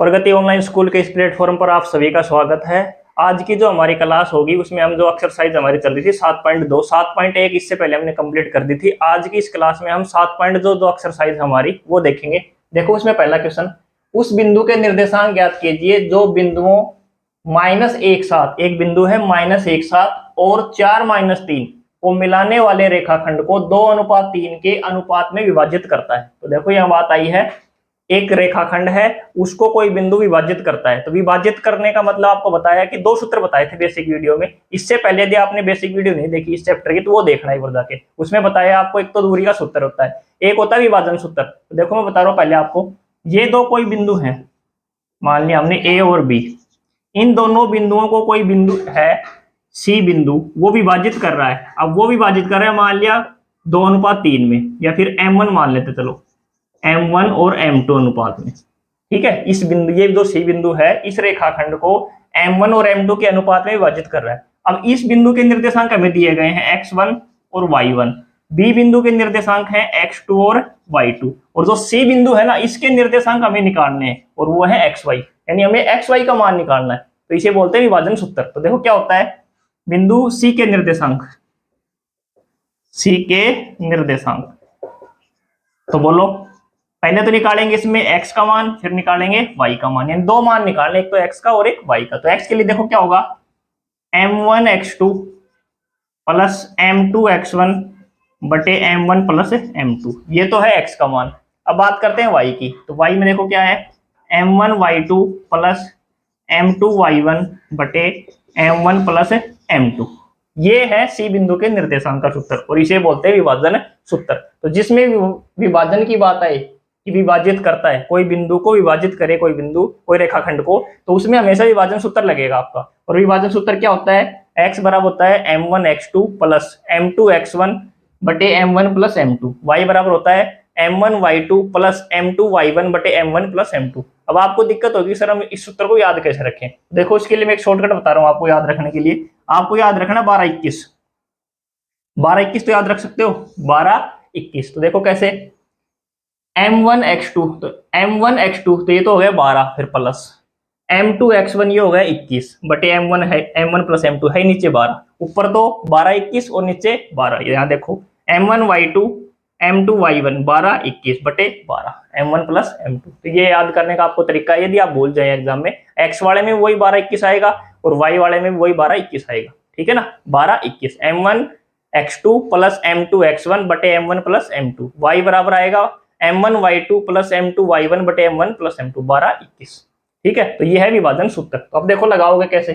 प्रगति online school के इस platform पर आप सभी का स्वागत है। आज की जो हमारी क्लास होगी उसमें हम जो एक्सरसाइज हमारी चल रही थी 7.2 7.1 इससे पहले हमने कंप्लीट कर दी थी। आज की इस क्लास में हम 7.2 जो एक्सरसाइज हमारी वो देखेंगे। देखो उसमें पहला क्वेश्चन, उस बिंदु के निर्देशांक ज्ञात कीजिए जो बिंदुओं -1 7 एक बिंदु है -1 7 और 4 - 3 को मिलाने वाले रेखाखंड को 2:3 के अनुपात में विभाजित करता है। तो देखो यह बात आई है, एक रेखाखंड है उसको कोई बिंदु विभाजित करता है। तो विभाजित करने का मतलब आपको बताया कि दो सूत्र बताए थे बेसिक वीडियो में। इससे पहले यदि आपने बेसिक वीडियो नहीं देखी इस चैप्टर की तो वो देखना ही जाके। उसमें बताया आपको एक तो दूरी का सूत्र होता है, एक होता है विभाजन सूत्र। तो देखो मैं बता रहा हूँ पहले आपको, ये दो कोई बिंदु है, मान लिया हमने ए और बी। इन दोनों बिंदुओं को कोई बिंदु है सी बिंदु, वो विभाजित कर रहा है। अब वो विभाजित कर रहा है मान लिया 2:3 में, या फिर M1 मान लेते, चलो M1 और M2 अनुपात में। ठीक है, इस बिंदु, ये जो सी बिंदु है इस रेखाखंड को M1 और M2 के अनुपात में विभाजित कर रहा है। अब इस बिंदु के निर्देशांक हमें दिए गए हैं x1 और y1, बी बिंदु के निर्देशांक है x2 और y2, और जो सी बिंदु है ना इसके निर्देशांक हमें निकालने हैं और वो है xy, यानी हमें xy का मान निकालना है। तो इसे बोलते हैं विभाजन सूत्र। तो देखो क्या होता है, बिंदु सी के निर्देशांक, सी के निर्देशांक, तो बोलो पहले तो निकालेंगे इसमें x का मान, फिर निकालेंगे y का मान, यानी दो मान निकालने, एक तो x का और एक y का। तो x के लिए देखो क्या होगा, m1 x2 plus m2 x1 बटे m1 प्लस m2, ये तो है x का मान। अब बात करते हैं y की। तो y में देखो क्या है, m1 y2 plus m2 y1 बटे m1 प्लस m2, ये है सी बिंदु के निर्देशांक का सूत्र और इसे बोलते हैं विभाजन सूत्र। तो जिसमें विभाजन की बात आए कि विभाजित करता है, कोई बिंदु को विभाजित करे, कोई बिंदु कोई रेखाखंड को, तो उसमें हमेशा विभाजन सूत्र लगेगा आपका। और विभाजन सूत्र क्या होता है, x बराबर होता है m1 x2 plus m2 x1 बटे m1 प्लस m2, y बराबर होता है m1 y2 plus m2 y1 बटे m1 प्लस m2। अब आपको दिक्कत होगी सर हम इस सूत्र को याद कैसे रखें। देखो इसके लिए मैं एक शॉर्टकट बता रहा हूँ आपको याद रखने के लिए। आपको याद रखना 12 21 तो याद रख सकते हो, 12 21। तो देखो कैसे, m1 x2, तो m1 x2 तो ये तो हो गया 12, फिर प्लस m2 x1 ये हो गया 21 बटे m1 है, m1 प्लस m2 है नीचे 12, ऊपर तो 12 21 और नीचे 12। यहाँ देखो m1 y2 m2 y1 12 21 बटे 12 m1 प्लस m2। तो ये याद करने का आपको तरीका है, यदि आप भूल जाए एग्जाम में, x वाले में वही 12 21 आएगा और y वाले में वही 12 21 आएगा। ठीक है ना, 12 21 m1 x2 plus m2 x1 बटे m1 प्लस m2, y बराबर आएगा m1 y2 plus m2 y1 बटे m1 प्लस m2, 12 21। ठीक है, तो ये है विभाजन सूत्र। तो अब देखो लगाओगे कैसे।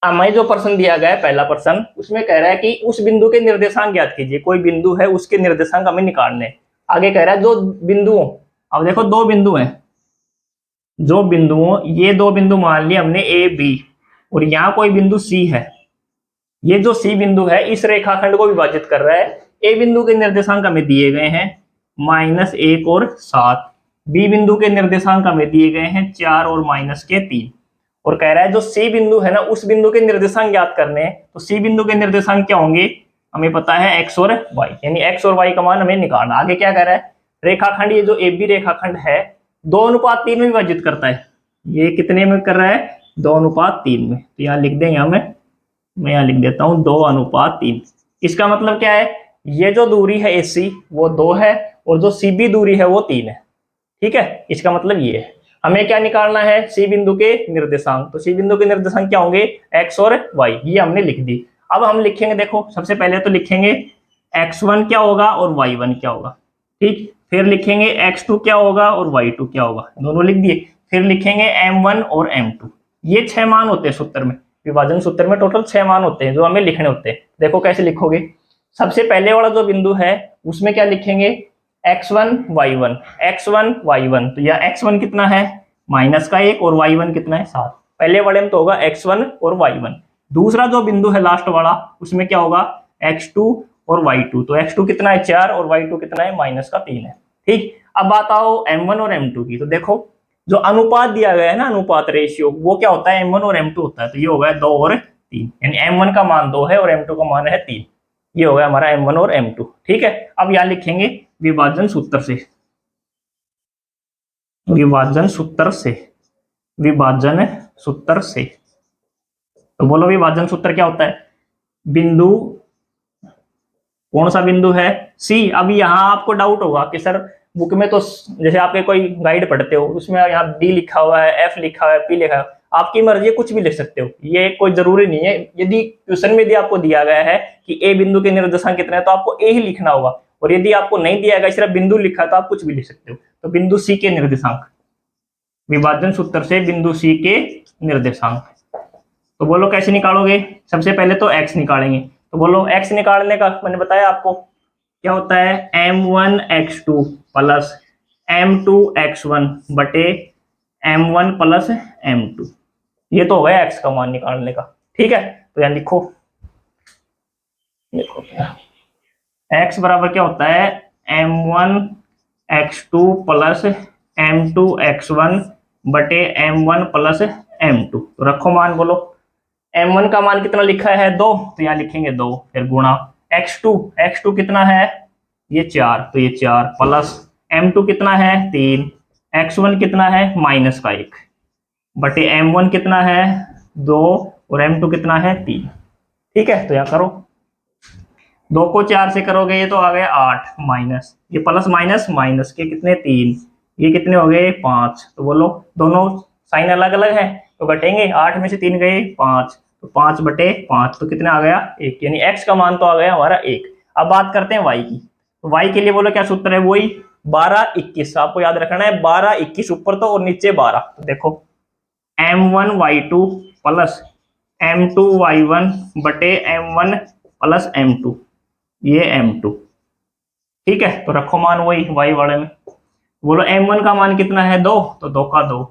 हमें जो प्रश्न दिया गया है पहला प्रश्न, उसमें कह रहा है कि उस बिंदु के निर्देशांक ज्ञात कीजिए, कोई बिंदु है उसके निर्देशांक हमें निकालने। आगे कह रहा है जो बिंदुओं, अब देखो दो बिंदु हैं, जो बिंदुओं, ये दो बिंदु मान लिए हमने ए बी, और यहाँ कोई बिंदु सी है। ये जो सी बिंदु है इस रेखाखंड को विभाजित कर रहा है। ए बिंदु के निर्देशांक हमें दिए गए हैं -1 और 7, बी बिंदु के निर्देशांक हमें दिए गए हैं 4 और -3, और कह रहा है जो सी बिंदु है ना उस बिंदु के निर्देशांक ज्ञात करने हैं। तो सी बिंदु के निर्देशांक क्या होंगे, हमें पता है x और y, यानी x और y का मान हमें निकालना। आगे क्या कह रहा है, रेखाखंड, ये जो ए बी रेखाखंड है 2:3 में विभाजित करता है। ये कितने में कर रहा है, 2:3 में। तो यहाँ लिख देंगे मैं यहाँ लिख देता हूँ 2:3। इसका मतलब क्या है, ये जो दूरी है AC वो 2 है और जो CB दूरी है वो 3 है। ठीक है, इसका मतलब ये है। हमें क्या निकालना है, सी बिंदु के निर्देशांक। तो सी बिंदु के निर्देशांक क्या होंगे, x और y, ये हमने लिख दी। अब हम लिखेंगे, देखो सबसे पहले तो लिखेंगे x1 क्या होगा और y1 क्या होगा। ठीक, फिर लिखेंगे x2 क्या होगा और y2 क्या होगा, दोनों लिख दिए। फिर लिखेंगे m1 और m2, ये 6 मान होते हैं सूत्र में। विभाजन सूत्र में टोटल 6 मान होते हैं जो हमें लिखने होते हैं। देखो कैसे लिखोगे, सबसे पहले वाला जो बिंदु है उसमें क्या लिखेंगे, x1 y1 x1 y1। तो यह x1 कितना है -1 और y1 कितना है 7। पहले वाले में तो होगा x1 और y1। दूसरा जो बिंदु है लास्ट वाला, उसमें क्या होगा x2 और y2। तो x2 कितना है 4 और y2 कितना है -3 है। ठीक, अब बात आओ m1 और m2 की। तो देखो जो अनुपात दिया गया है ना, अनुपात रेशियो, वो क्या होता है m1 और m2 होता है। तो ये हो गया 2 और 3, यानी m1 का मान 2 है और m2 का मान है 3। ये हो गया हमारा m1 और m2। ठीक है, अब यहाँ लिखेंगे विभाजन सूत्र से। विभाजन सूत्र से, विभाजन सूत्र से। तो बोलो विभाजन सूत्र क्या होता है? बिंदु, कौन सा बिंदु है? सी। अब यहाँ आपको डाउट होगा कि सर बुक में तो जैसे आपके कोई गाइड पढ़ते हो उसमें यहाँ डी लिखा हुआ है, एफ लिखा हुआ है, पी लिखा है, आपकी मर्जी कुछ भी लिख सकते हो, ये कोई जरूरी नहीं है। यदि क्वेश्चन में यदि आपको दिया गया है कि ए बिंदु के निर्देशांक कितने हैं तो आपको ए ही लिखना होगा, और यदि आपको नहीं दिया गया सिर्फ बिंदु लिखा है तो आप कुछ भी लिख सकते हो। तो बिंदु सी के निर्देशांक, विभाजन सूत्र से बिंदु सी के निर्देशांक। तो बोलो कैसे निकालोगे? सबसे पहले तो एक्स निकालेंगे। तो बोलो एक्स निकालने का मैंने बताया आपको क्या होता है, m1 x2 plus m2 x1 बटे m1 प्लस m2। ये तो हो गया एक्स का मान निकालने का। ठीक है, तो यहाँ लिखो, देखो एक्स बराबर क्या होता है, m1 x2 plus m2 x1 बटे m1 प्लस m2। तो रखो मान, बोलो m1 का मान कितना लिखा है 2, तो यहाँ लिखेंगे 2, फिर गुणा x2 कितना है, ये 4, तो ये 4 प्लस m2 कितना है 3, x1 कितना है माइनस का 1 बटे m1 कितना है 2 और m2 कितना है 3। ठीक है, तो यहाँ करो, 2 को 4 से करोगे ये तो आ गया 8 माइनस ये प्लस माइनस माइनस के कितने 3, ये कितने हो गए 5। तो बोलो दोनों साइन अलग अलग है तो घटेंगे, 8 में से 3 गए 5, तो 5 बटे 5 तो कितना आ गया 1, यानी x का मान तो आ गया हमारा 1। अब बात करते हैं y की। तो y के लिए बोलो क्या सूत्र है, वही 12 21, आपको याद रखना है 12 21 ऊपर तो और नीचे 12। तो देखो m1 y2 plus m2 y1 बटे m1 प्लस m2, ये m2। ठीक है, तो रखो मान वही y वाले में। बोलो m1 का मान कितना है 2, तो 2 का 2,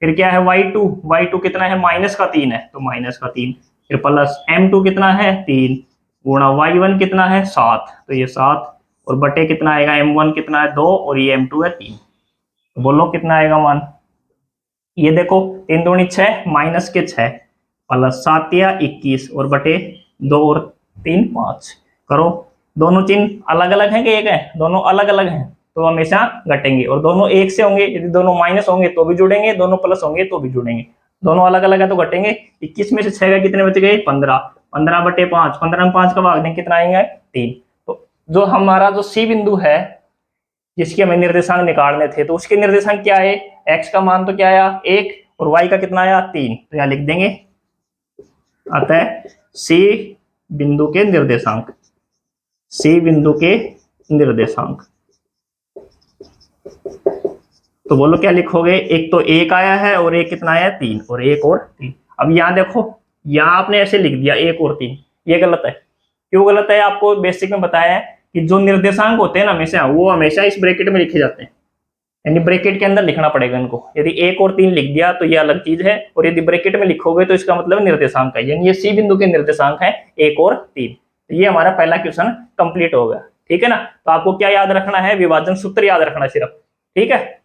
फिर क्या है y2 कितना है माइनस का 3 है, तो माइनस का 3, फिर प्लस m2 कितना है 3 गुणा y1 कितना है 7, तो ये 7 और बटे कितना आएगा m1 कितना है 2 और ये m2 है 3। तो बोलो कितना आएगा मान, ये देखो 3 दूनी 6 माइनस के 6 प्लस 7 या 21 और बटे 2 और 3 5। करो, दोनों चिन्ह अलग अलग हैं कि एक है, दोनों अलग अलग हैं तो हमेशा घटेंगे, और दोनों एक से होंगे, यदि दोनों माइनस होंगे तो भी जुड़ेंगे, दोनों प्लस होंगे तो भी जुड़ेंगे। दोनों अलग अलग है तो घटेंगे। 21 में से 6 का कितने बच गए 15, 15 बटे 5, 15 में 5 का भाग दें कितना आएंगे 3। तो जो हमारा जो सी बिंदु है जिसके हमें निर्देशांक निकालने थे तो उसके निर्देशांक क्या है, एक्स का मान तो क्या आया 1 और वाई का कितना आया 3, तो यहाँ लिख देंगे अतः सी बिंदु के निर्देशांक, सी बिंदु के निर्देशांक। तो बोलो क्या लिखोगे, एक तो 1 आया है और एक कितना आया 3 और 1 और 3। अब यहाँ देखो, यहाँ आपने ऐसे लिख दिया 1 और 3, ये गलत है। क्यों गलत है, आपको बेसिक में बताया है कि जो निर्देशांक होते हैं ना हमेशा वो हमेशा इस ब्रैकेट में लिखे जाते हैं, यानी ब्रैकेट के अंदर लिखना पड़ेगा इनको। यदि 1 और 3 लिख दिया तो ये अलग चीज है, और यदि ब्रैकेट में लिखोगे तो इसका मतलब निर्देशांक है, यानी ये सी बिंदु के निर्देशांक है 1 और 3। तो ये हमारा पहला क्वेश्चन कंप्लीट हो गया। ठीक है ना, तो आपको क्या याद रखना है, विभाजन सूत्र याद रखना सिर्फ। ठीक है,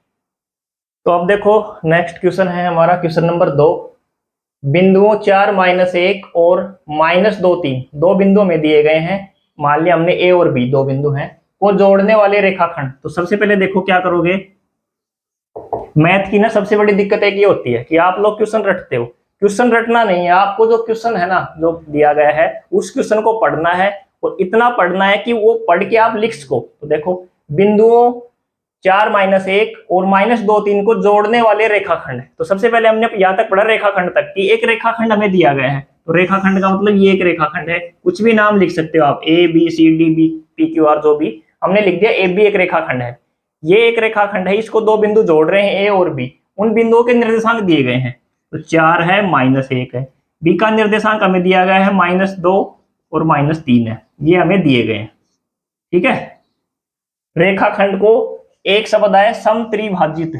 तो अब देखो नेक्स्ट क्वेश्चन है हमारा क्वेश्चन नंबर 2। बिंदुओं 4 -1 और -2 3 दो बिंदु में दिए गए हैं, मान लिया हमने ए और बी दो बिंदु हैं, को जोड़ने वाले रेखाखंड। तो सबसे पहले देखो क्या करोगे, मैथ की ना सबसे बड़ी दिक्कत एक ये होती है कि आप लोग क्वेश्चन रटते हो, क्वेश्चन रटना नहीं है आपको, जो क्वेश्चन है ना जो दिया गया है उस क्वेश्चन को पढ़ना है, और इतना पढ़ना है कि वो पढ़ के आप लिख सको। तो देखो बिंदुओं 4 -1 और -2 3 को जोड़ने वाले रेखाखंड है। तो सबसे पहले हमने यहाँ तक पढ़ा रेखाखंड तक कि एक रेखाखंड हमें दिया गया है, तो रेखाखंड का मतलब ये एक रेखाखंड है, कुछ भी नाम लिख सकते हो आप, A B C D B P Q R, जो भी हमने लिख दिया। ए बी एक रेखाखंड है, ये एक रेखाखंड है, इसको दो बिंदु जोड़ रहे हैं ए और बी, उन बिंदुओं के निर्देशांक दिए गए हैं। तो 4 है -1 है, बी का निर्देशांक हमें दिया गया है -2 और -3 है, ये हमें दिए गए हैं। ठीक है, रेखाखंड को एक शब्द है समत्रिभाजित।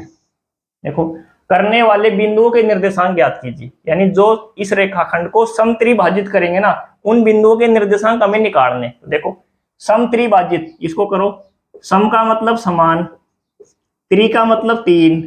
देखो करने वाले बिंदुओं के निर्देशांक ज्ञात कीजिए, यानी जो इस रेखाखंड को समत्रिभाजित करेंगे ना उन बिंदुओं के निर्देशांक हमें निकालने। तो देखो समत्रिभाजित, इसको करो, सम का मतलब समान, त्रि का मतलब 3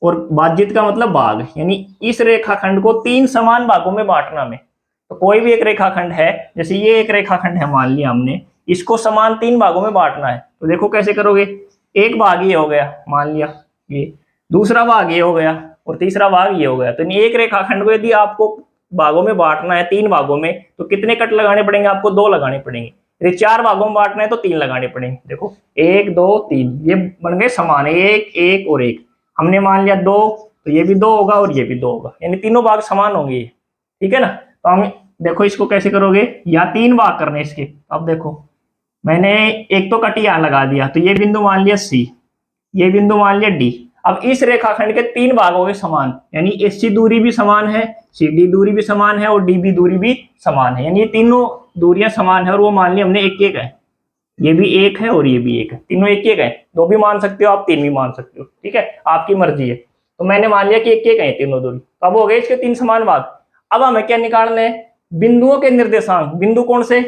और भाजित का मतलब भाग, यानी इस रेखाखंड को 3 समान भागों में बांटना में। तो कोई भी एक रेखाखंड है, जैसे ये एक रेखाखंड है मान लिया हमने, इसको समान 3 भागों में बांटना है। तो देखो कैसे करोगे, एक भाग ये हो गया मान लिया ये, दूसरा भाग ये हो गया और तीसरा भाग ये हो गया। तो एक रेखाखंड को यदि आपको भागों में बांटना है, 3 भागों में, तो कितने कट लगाने पड़ेंगे आपको? 2 लगाने पड़ेंगे। यदि 4 भागों में बांटना है तो 3 लगाने पड़ेंगे। देखो 1 2 3 ये बन गए समान, एक एक और एक। हमने मान लिया 2, तो ये भी 2 होगा और ये भी 2 होगा, यानी तीनों भाग समान होंगे। ठीक है ना। तो हम देखो इसको कैसे करोगे, या 3 भाग करने इसके। अब देखो मैंने एक तो कटी यहां लगा दिया, तो ये बिंदु मान लिया सी, ये बिंदु मान लिया डी। अब इस रेखाखंड के 3 भाग हो गए समान, यानी एससी दूरी भी समान है, सीडी दूरी भी समान है और डीबी दूरी भी समान है, यानी ये तीनों दूरियां समान है। और वो मान लिया हमने एक एक है, ये भी एक है और ये भी एक है, तीनों एक एक है। 2 भी मान सकते हो आप, 3 भी मान सकते हो, ठीक है, आपकी मर्जी है। तो मैंने मान लिया कि एक एक है तीनों दूरी। तो अब हो गए इसके 3 समान भाग। अब हमें क्या निकालना है? बिंदुओं के निर्देशांक। बिंदु कौन से?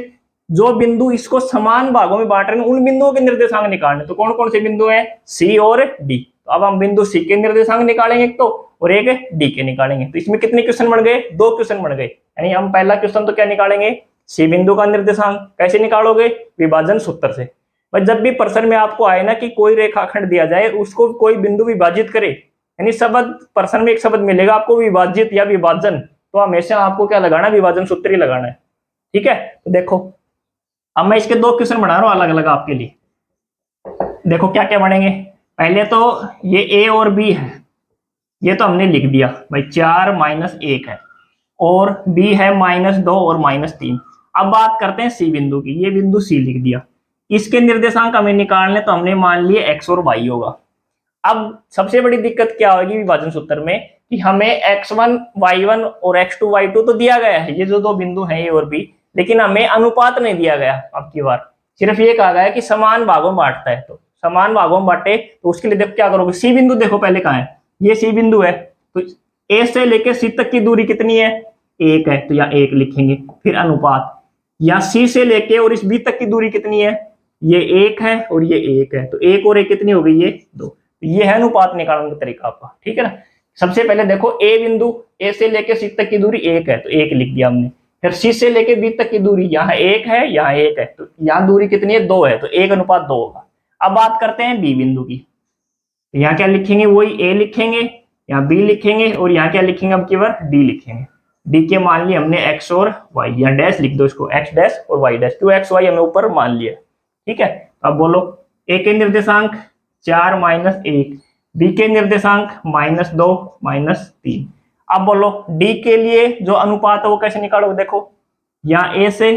जो बिंदु इसको समान भागों में बांट रहे हैं उन बिंदुओं के निर्देशांक निकालने। तो कौन कौन से बिंदु हैं? सी और डी। तो अब हम बिंदु सी के निर्देशांक निकालेंगे एक तो, और एक डी के निकालेंगे। तो इसमें कितने क्वेश्चन बन गए? 2 क्वेश्चन बन गए। यानी हम पहला क्वेश्चन तो क्या निकालेंगे? सी बिंदु का निर्देशांक। कैसे निकालोगे? विभाजन सूत्र से। भाई जब भी प्रश्न में आपको आए ना कि कोई रेखाखंड दिया जाए, उसको कोई बिंदु विभाजित करे, यानी शब्द प्रश्न में एक शब्द मिलेगा आपको विभाजित या विभाजन, तो हमेशा आपको क्या लगाना? विभाजन सूत्र ही लगाना है। ठीक है। तो देखो अब मैं इसके 2 क्वेश्चन बना रहा हूं अलग अलग आपके लिए। देखो क्या क्या बनेंगे। पहले तो ये ए और बी है, ये तो हमने लिख दिया भाई, 4 माइनस 1 है, और बी है -2 और -3। अब बात करते हैं सी बिंदु की। ये बिंदु सी लिख दिया, इसके निर्देशांक हमें निकालने, तो हमने मान लिए एक्स और वाई होगा। अब सबसे बड़ी दिक्कत क्या होगी विभाजन सूत्र में, कि हमें x1 y1 और x2 y2 तो दिया गया है, ये जो 2 बिंदु हैं ए और बी, लेकिन हमें अनुपात नहीं दिया गया। अब की बार सिर्फ ये कहा गया कि समान भागों में बांटता है, तो समान भागों में बांटे तो उसके लिए देखो क्या करोगे। सी बिंदु देखो पहले कहाँ है, ये सी बिंदु है, तो ए से लेकर सी तक की दूरी कितनी है? 1 है, तो यहाँ 1 लिखेंगे। फिर अनुपात, या सी से लेके और इस बी तक की दूरी कितनी है? ये 1 है और ये 1 है, तो 1 और 1 कितनी हो गई? ये 2। ये है अनुपात निकालने का तरीका आपका। ठीक है ना। सबसे पहले देखो ए बिंदु, ए से लेके सी तक की दूरी 1 है, तो 1 लिख दिया हमने। फिर सी से लेके बी तक की दूरी, यहाँ 1 है यहाँ 1 है, तो यहाँ दूरी कितनी है? 2 है, तो 1:2 होगा। अब बात करते हैं बी बिंदु की। यहाँ क्या लिखेंगे? वही ए लिखेंगे, यहाँ बी लिखेंगे, और यहाँ क्या लिखेंगे? अब की बार डी लिखेंगे। डी के मान लिए हमने एक्स और वाई, यहाँ डैश लिख दो इसको, एक्स डैश और वाई डैश, 2x y हमें ऊपर मान लिया। ठीक है। अब बोलो ए के निर्देशांक 4 - 1, बी के निर्देशांक -2 -3। अब बोलो डी के लिए जो अनुपात है वो कैसे निकालोगे? देखो यहाँ ए से,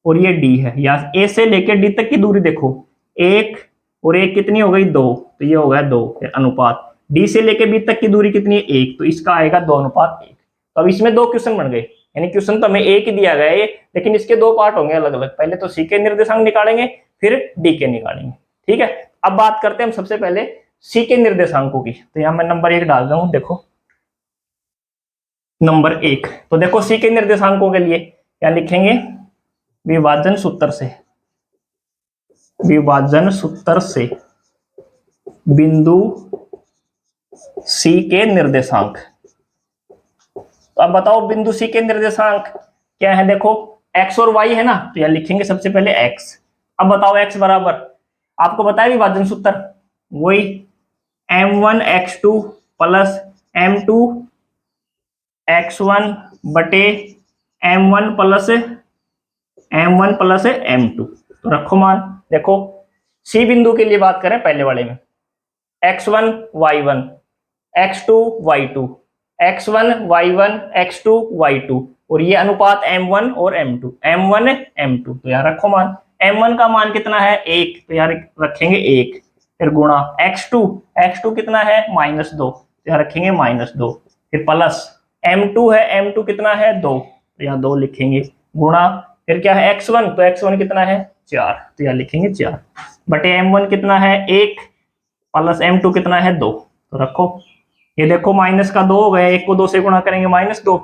और ये डी है, यहाँ ए से लेकर डी तक की दूरी देखो, 1 और 1 कितनी हो गई? 2, तो ये हो गया 2। फिर अनुपात, डी से लेकर बी तक की दूरी कितनी है? 1, तो इसका आएगा 2:1। तो अब इसमें 2 क्वेश्चन बन गए, यानी क्वेश्चन तो हमें एक ही दिया गया है, लेकिन इसके 2 पार्ट होंगे अलग अलग। पहले तो सी के निर्देशांक निकालेंगे, फिर डी के निकालेंगे। ठीक है। अब बात करते हैं हम सबसे पहले सी के निर्देशांकों की। तो यहां मैं नंबर 1 डाल रहा हूं, देखो नंबर 1। तो देखो सी के निर्देशांकों के लिए क्या लिखेंगे? विभाजन सूत्र से, विभाजन सूत्र से बिंदु सी के निर्देशांक। तो अब बताओ बिंदु सी के निर्देशांक क्या है? देखो x और y है ना, तो यहां लिखेंगे सबसे पहले x। अब बताओ x बराबर, आपको बताया विभाजन सूत्र, वही m1 x2 plus m2 x1 बटे m1 प्लस m2। तो रखो मान। देखो सी बिंदु के लिए बात करें पहले वाले में, x1 y1 x2 y2, x1 y1 x2 y2, और ये अनुपात m1 और m2, m1 m2। तो यार रखो मान, m1 का मान कितना है? 1, तो यार रखेंगे 1। फिर गुणा x2 कितना है? -2, तो यहाँ रखेंगे -2। फिर प्लस m2 है, m2 कितना है? 2, तो यहाँ 2 लिखेंगे। गुणा फिर क्या है? x1, तो x1 कितना है? 4, तो यहाँ लिखेंगे 4। बटे m1 कितना है? 1, प्लस m2 कितना है? 2, तो रखो। ये देखो माइनस का 2 हो गया, 1 को 2 से गुणा करेंगे -2,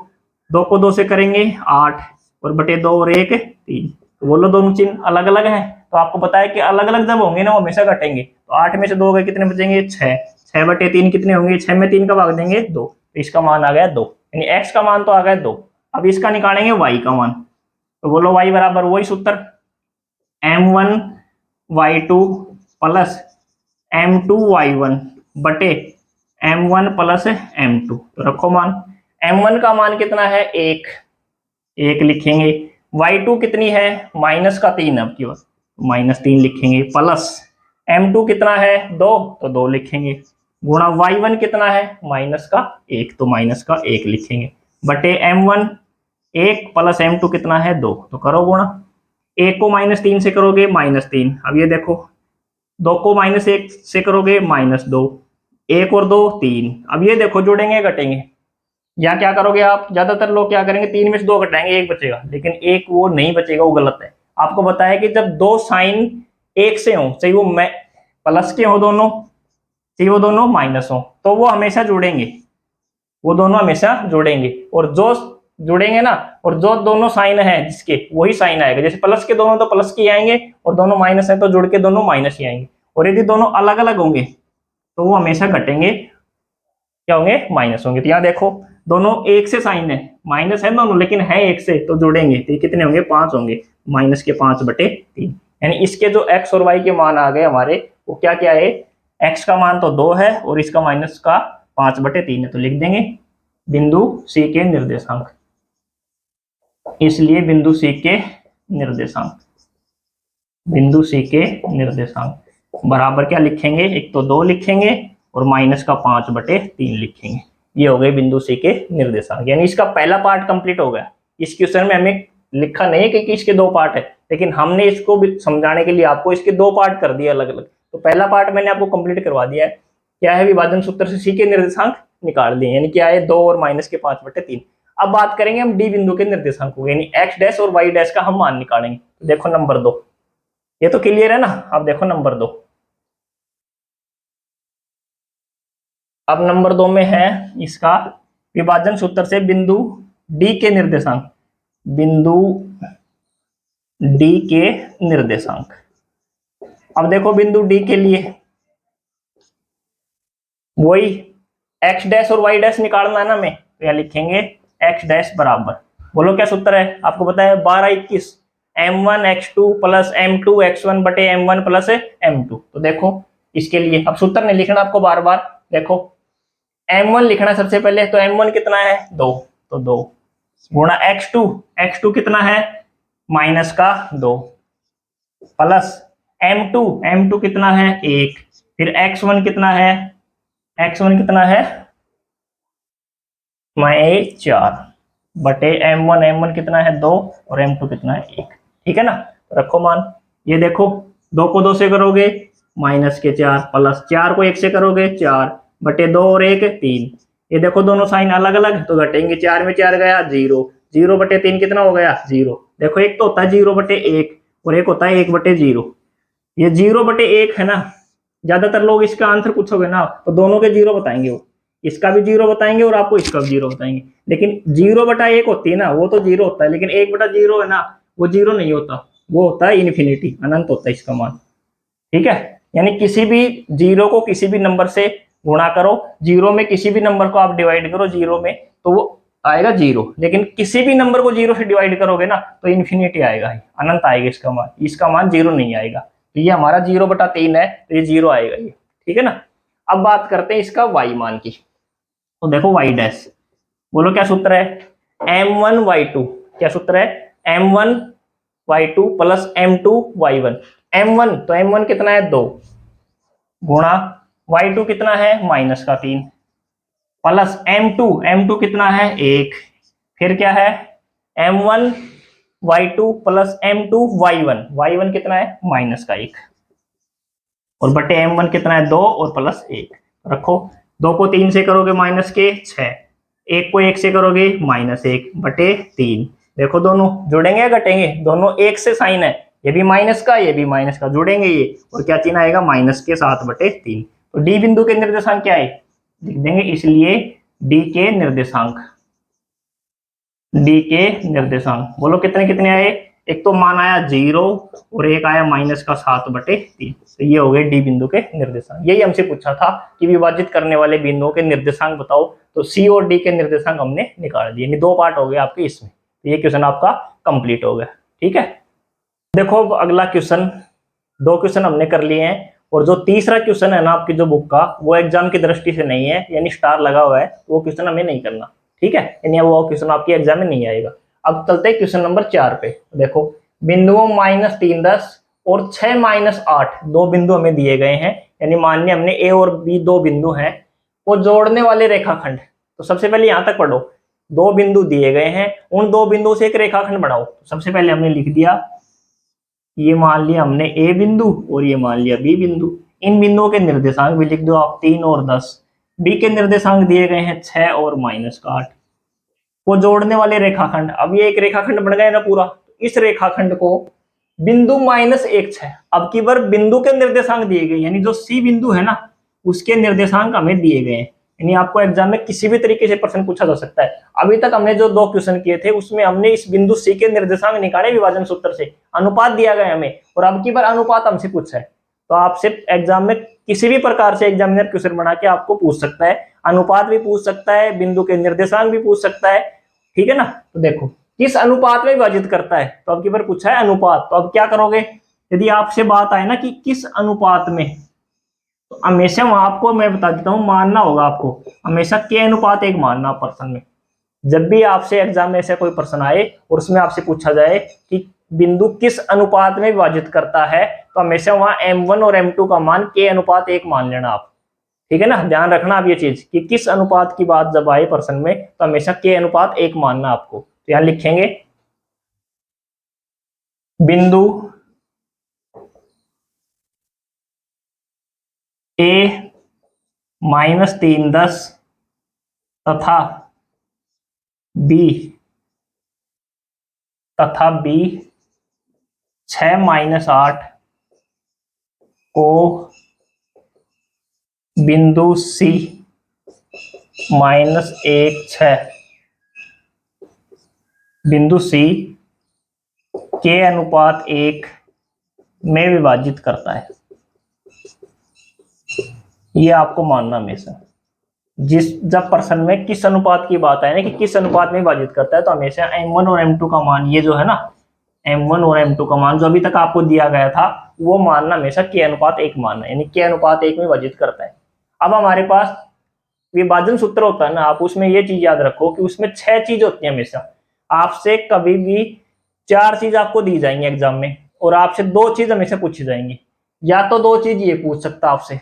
2 को 2 से करेंगे 8, और बटे 2 और 1 3। तो बोलो दोनों चिन्ह अलग अलग हैं, तो आपको पता है कि अलग अलग जब होंगे ना वो हमेशा घटेंगे। तो 8 में से 2 गए, कितने बचेंगे? 6, 6 बटे 3 कितने होंगे? 6 में 3 का भाग देंगे 2, तो इसका मान आ गया 2, यानी x का मान तो आ गया 2। अब इसका निकालेंगे y का मान। तो बोलो y बराबर वही सूत्र, m1 y2 plus m2 y1 बटे m1 प्लस m2, तो रखो मान। m1 का मान कितना है, 1, 1 लिखेंगे। y2 कितनी है, माइनस का 3, अब की बात -3 लिखेंगे, प्लस m2 कितना है 2, तो 2 लिखेंगे, गुणा y1 कितना है माइनस का 1, तो माइनस का 1 लिखेंगे, बटे m1 1 प्लस m2 कितना है 2, तो करो गुणा। 1 को -3 से करोगे -3, अब ये देखो 2 को -1 से करोगे -2, 1 और 2 3, अब ये देखो जुड़ेंगे घटेंगे, या क्या करोगे आप, ज्यादातर लोग क्या करेंगे 3 में से 2 घटाएंगे 1 बचेगा, लेकिन एक वो नहीं बचेगा, वो गलत है। आपको बताया कि जब दो साइन एक से हो, चाहे वो प्लस के हो दोनों, चाहे वो दोनों माइनस हो, तो वो हमेशा जुड़ेंगे, वो दोनों हमेशा जुड़ेंगे, और जो जुड़ेंगे ना, और जो दोनों साइन है जिसके वही साइन आएगा, जैसे प्लस के दोनों तो प्लस के आएंगे, और दोनों माइनस है तो जुड़ के दोनों माइनस ही आएंगे, और यदि दोनों अलग अलग होंगे तो वो हमेशा घटेंगे, क्या होंगे, माइनस होंगे। तो यहाँ देखो दोनों एक से साइन है, माइनस है दोनों लेकिन है एक से, तो जुड़ेंगे, तो कितने होंगे 5 होंगे, -5/3, यानी इसके जो x और y के मान आ गए हमारे, वो क्या क्या है, x का मान तो 2 है और इसका माइनस का 5/3 है, तो लिख देंगे बिंदु C के निर्देशांक, इसलिए बिंदु C के निर्देशांक, बिंदु C के निर्देशांक बराबर क्या लिखेंगे, एक तो 2 लिखेंगे और माइनस का 5/3 लिखेंगे, ये हो गए बिंदु C के निर्देशांक। यानी इसका पहला पार्ट कंप्लीट हो गया। इस क्वेश्चन में हमें लिखा नहीं है कि इसके 2 पार्ट है, लेकिन हमने इसको भी समझाने के लिए आपको इसके 2 पार्ट कर दिए अलग अलग। तो पहला पार्ट मैंने आपको कंप्लीट करवा दिया है, क्या है, विभाजन सूत्र से C के निर्देशांक निकाल दिए, यानी क्या है 2 और माइनस के 5/3। अब बात करेंगे हम D बिंदु के निर्देशांक को, यानी x डैश और y डैश का हम मान निकालेंगे। तो देखो नंबर 2, ये तो क्लियर है ना। अब देखो नंबर 2, अब नंबर 2 में है इसका विभाजन सूत्र से बिंदु D के निर्देशांक, बिंदु D के निर्देशांक। अब देखो बिंदु D के लिए वही x डैश और y डैश निकालना है ना हमें, तो यहाँ लिखेंगे x डैश बराबर, बोलो क्या सूत्र है, आपको पता है 12-21 m1 x2 plus m2 x1 बटे m1 प्लस m2। तो देखो इसके लिए अब सूत्र नहीं लिखना आपको बार बार, देखो m1 लिखना सबसे पहले, तो m1 कितना है 2, तो 2 गुणा x2, x2 कितना है माइनस का 2, प्लस m2, m2 कितना है 1, फिर x1 कितना है, x1 कितना है 4 बटे m1, m1 कितना है 2 और m2 कितना है 1, ठीक है ना। रखो मान, ये देखो 2 को 2 से करोगे -4, प्लस 4 को 1 से करोगे 4 बटे 2 और 1 3, ये देखो दोनों साइन अलग अलग तो घटेंगे, 4 में 4 गया 0, 0/3 कितना हो गया 0। देखो एक तो होता है 0/1 और एक होता है 1/0, ये 0/1 है ना, ज्यादातर लोग इसका आंसर पूछोगे ना तो दोनों के 0 बताएंगे, वो इसका भी 0 बताएंगे और आपको इसका भी 0 बताएंगे, लेकिन 0/1 होती है ना वो तो 0 होता है, लेकिन 1/0 है ना वो 0 नहीं होता, वो होता है इन्फिनिटी, अनंत होता है इसका मान, ठीक है। यानी किसी भी 0 को किसी भी नंबर से गुणा करो, 0 में किसी भी नंबर को आप डिवाइड करो 0 में तो वो आएगा 0, लेकिन किसी भी नंबर को 0 से डिवाइड करोगे ना तो इन्फिनिटी आएगा, अनंत आएगा इसका मान 0 नहीं आएगा। तो ये हमारा 0/3 है, तो ये 0 आएगा ये, ठीक है ना। अब बात करते हैं इसका y मान की, तो देखो y डैश, बोलो क्या सूत्र है, m1y2, क्या सूत्र है m1y2 प्लस m2y1, m1 तो m1 कितना है 2 गुणा y2 कितना है -3 प्लस m2 कितना है 1, फिर क्या है m1y2 प्लस m2y1 कितना है -1 और बटे m1 कितना है 2 और प्लस 1, रखो 2 को 3 से करोगे -6, 1 को 1 से करोगे -1 बटे 3, देखो दोनों जुड़ेंगे या घटेंगे, दोनों एक से साइन है, ये भी माइनस का ये भी माइनस का, जुड़ेंगे ये, और क्या चिन्ह आएगा -7/3। तो डी बिंदु के निर्देशांक क्या है लिख देंगे, इसलिए डी के निर्देशांक, डी के निर्देशांक बोलो कितने कितने आए, एक तो मान आया 0 और एक आया -7/3, तो ये हो गए डी बिंदु के निर्देशांक। यही हमसे पूछा था कि विभाजित करने वाले बिंदुओं के निर्देशांक बताओ, तो सी और डी के निर्देशांक हमने निकाल दिए, यानी 2 पार्ट हो गए आपके इसमें, तो ये क्वेश्चन आपका कंप्लीट हो गया, ठीक है। देखो अगला क्वेश्चन, 2 क्वेश्चन हमने कर लिए हैं और जो तीसरा क्वेश्चन है ना आपकी जो बुक का, वो एग्जाम की दृष्टि से नहीं है, यानी स्टार लगा हुआ है, वो क्वेश्चन हमें नहीं करना, ठीक है, यानी वो क्वेश्चन आपकी एग्जाम में नहीं आएगा। अब चलते हैं क्वेश्चन नंबर 4 पे। देखो, बिंदुओं -3 10 और 6 -8 दो बिंदु हमें दिए गए हैं, यानी मान लिया हमने ए और बी दो बिंदु हैं, वो जोड़ने वाले रेखाखंड। तो सबसे पहले यहां तक पढ़ो, दो बिंदु दिए गए हैं, उन दो बिंदुओं से एक रेखाखंड बनाओ। तो सबसे पहले हमने लिख दिया, ये मान लिया हमने ए बिंदु और ये मान लिया बी बिंदु। इन बिंदुओं के निर्देशांक भी लिख दो आप, 3 और 10। बी के निर्देशांक दिए गए हैं 6 और -8। वो जोड़ने वाले रेखाखंड, अब ये एक रेखाखंड बन गया ना पूरा, इस रेखाखंड को बिंदु -1 6, अब की बार बिंदु के निर्देशांक दिए गए, यानी जो सी बिंदु है ना उसके निर्देशांक हमें दिए गए हैं। यानी आपको एग्जाम में किसी भी तरीके से प्रश्न पूछा जा सकता है। अभी तक हमने जो दो क्वेश्चन किए थे उसमें हमने इस बिंदु सी के निर्देशांक निकाले विभाजन सूत्र से, अनुपात दिया गया हमें, और अब की बार अनुपात हमसे पूछा है। तो आपसे एग्जाम में किसी भी प्रकार से एग्जामिनर क्वेश्चन बना के आपको पूछ सकता है, अनुपात भी पूछ सकता है, बिंदु के निर्देशांक भी पूछ सकता है, ठीक है ना। तो देखो, किस अनुपात में विभाजित करता है, तो अब की बार पूछा है अनुपात। तो अब क्या करोगे, यदि आपसे बात आए ना कि किस अनुपात में, तो हमेशा वहां आपको मैं बता देता हूं, मानना होगा आपको हमेशा के अनुपात 1 मानना प्रश्न में। जब भी आपसे एग्जाम में ऐसा कोई प्रश्न आए और उसमें आपसे पूछा जाए कि बिंदु किस अनुपात में विभाजित करता है, तो हमेशा वहां m1 और m2 का मान के अनुपात 1 मान लेना आप, ठीक है ना। ध्यान रखना आप ये चीज कि किस अनुपात की बात जब आए प्रश्न में तो हमेशा के अनुपात 1 मानना आपको। तो यहां लिखेंगे, बिंदु ए -3 10 तथा बी 6 -8 को बिंदु सी -1 6 बिंदु सी के अनुपात 1 में विभाजित करता है। ये आपको मानना हमेशा, जब प्रश्न में किस अनुपात की बात आए ना कि किस अनुपात में विभाजित करता है, तो हमेशा m1 और m2 का मान, ये जो है ना m1 और m2 का मान जो अभी तक आपको दिया गया था वो मानना, हमेशा के अनुपात 1 मानना, यानी के अनुपात 1 में विभाजित करता है। अब हमारे पास विभाजन सूत्र होता है ना, आप उसमें ये चीज याद रखो कि उसमें 6 चीज होती है हमेशा। आपसे कभी भी 4 चीज आपको दी जाएंगी एग्जाम में, और आपसे 2 चीज हमेशा पूछी जाएंगी। या तो 2 चीज ये पूछ सकता आपसे,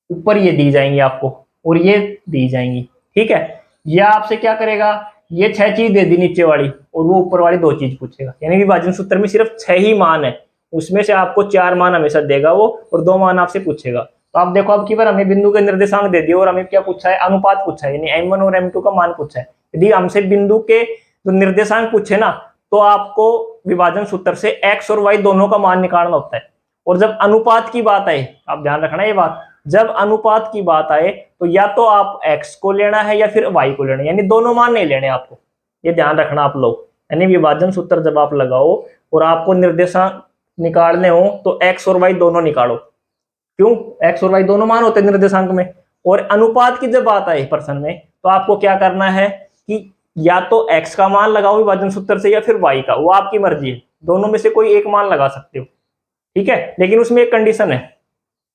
ऊपर ये दी जाएंगी आपको और ये दी जाएंगी, ठीक है। या आपसे क्या करेगा, ये 6 चीज दे दी नीचे वाली और वो ऊपर वाली 2 चीज पूछेगा, यानी विभाजन सूत्र में सिर्फ 6 ही मान है, उसमें से आपको 4 मान हमेशा देगा वो और 2 मान आपसे पूछेगा। तो आप देखो, अब की बार हमें बिंदु के निर्देशांक दे दिए और हमें क्या पूछा है, अनुपात पूछा है, यानी m1 और m2 का मान पूछा है। यदि हमसे बिंदु के जो निर्देशांक पूछे ना, तो आपको विभाजन सूत्र से x और y दोनों का मान निकालना होता है। और जब अनुपात की बात आए, आप ध्यान रखना ये बात, जब अनुपात की बात आए तो या तो आप x को लेना है या फिर y को लेना है, यानी दोनों मान नहीं लेने आपको, ये ध्यान रखना आप लोग। यानी विभाजन सूत्र जब आप लगाओ और आपको निर्देशांक निकालने हो तो x और y दोनों निकालो। क्यों, x और y दोनों मान होते हैं निर्देशांक में। और अनुपात की जब बात आए प्रश्न में, तो आपको क्या करना है कि या तो x का मान लगाओ विभाजन सूत्र से या फिर y का, वो आपकी मर्जी है, दोनों में से कोई एक मान लगा सकते हो, ठीक है। लेकिन उसमें एक कंडीशन है,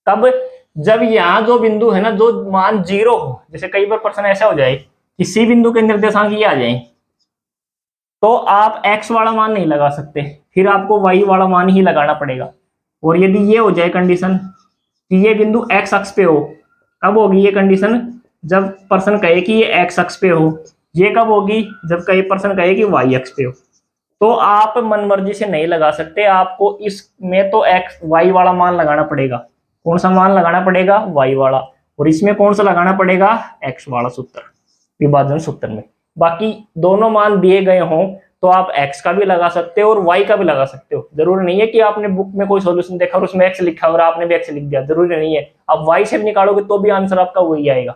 तब जब यहाँ जो बिंदु है ना, जो मान 0 हो, जैसे कई बार प्रश्न ऐसा हो जाए कि सी बिंदु के निर्देशांक ये आ जाए, तो आप x वाला मान नहीं लगा सकते, फिर आपको y वाला मान ही लगाना पड़ेगा। और यदि ये हो जाए कंडीशन कि ये बिंदु x अक्ष पे हो, कब होगी ये कंडीशन, जब पर्सन कहे कि ये x अक्ष पे हो। ये कब होगी, जब कई पर्सन कहे कि y अक्ष पे हो। तो आप मनमर्जी से नहीं लगा सकते, आपको इसमें तो x y वाला मान लगाना पड़ेगा। कौन सा मान लगाना पड़ेगा, y वाला, और इसमें कौन सा लगाना पड़ेगा, x वाला सूत्र विभाजन सूत्र में। बाकी दोनों मान दिए गए हों तो आप x का भी लगा सकते हो और y का भी लगा सकते हो। जरूरी नहीं है कि आपने बुक में कोई सॉल्यूशन देखा और उसमें x लिखा और आपने भी x लिख दिया, जरूरी नहीं है। आप y से निकालोगे तो भी आंसर आपका वही आएगा,